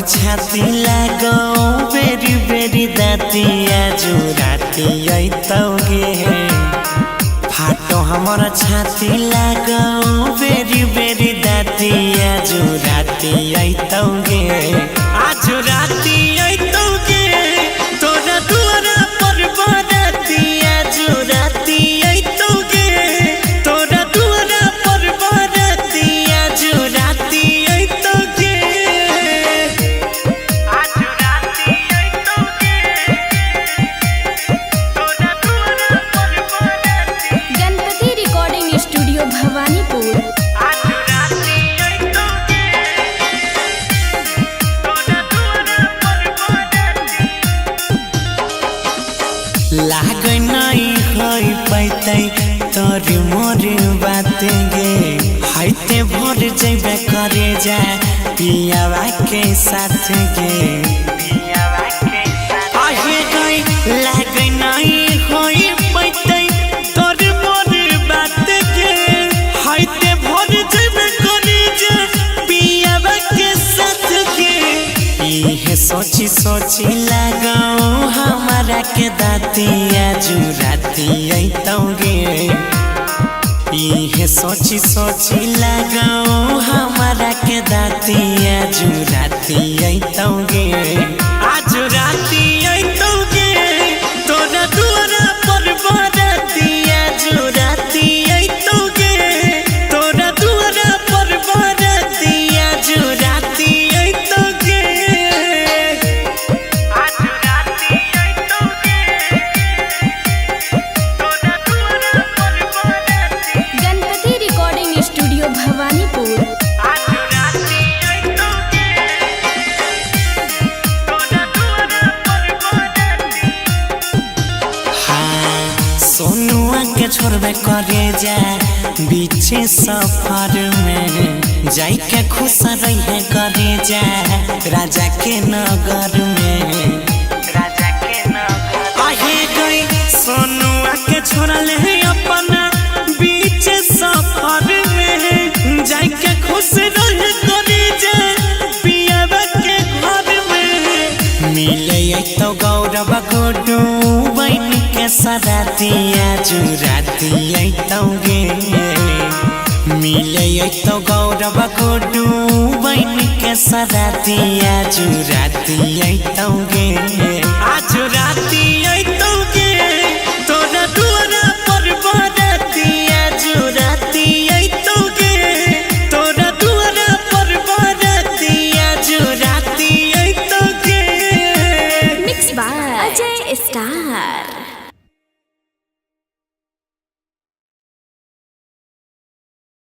छाती लागो बेरी बेरी दातिया जो राती अइतौगे फाटो हमर छाती लागो बेरी बेरी दातिया जो राती अइतौगे आज राती अइतौगे तोरा दुआरा पर बरातिया जो राती अइतौगे तोरा दुआरा पर बरातिया जो राती अइतौगे आज राती अइतौगे तोरा दुआरा पर बरातिया गणपति रिकॉर्डिंग स्टूडियो भवानीपुर। आज राती अइतौगे तोरा दुआरा पर बरातिया लागै नहीं होई पैतै तोर मोर बात गे हाइते भर जैबे करे जा पियावा के साथ गे आहे गई लागै नहीं होई पैतै तोर मोर बात गे हाइते भर जैबे करे जा पियावा के साथ गे इहे सोची सोची लगाओ हमारा के दातिया जो राती अइतौगे इहे सोची सोची लगाओ हमारा के दातिया जो राती अइतौगे आज राती अइतौगे तोरा दुआरा पर बरातिया जो राती अइतौगे तोरा दुआरा पर बरातिया जो राती अइतौगे आज राती अइतौगे तोरा दुआरा पर बरातिया गणपति रिकॉर्डिंग स्टूडियो भवानीपुर। आज राती अइतौगे तोरा दुआरा पर बरातिया हाँ सोनुआ के छोड़बे करे जा बीचे सफर में जाई के खुश रहे करे जा राजा के नगर में राजा के नगर आहे गई सोनुआ के छोड़ल है अपना बीचे सफर में जाई के खुश रहे करे जा पियावा के घर में मिले तो गौरव गोडू बन के सरातिया जो राती अइतौगे मिले तो गौरव गोडू बन के सरातिया जो राती अइतौगे।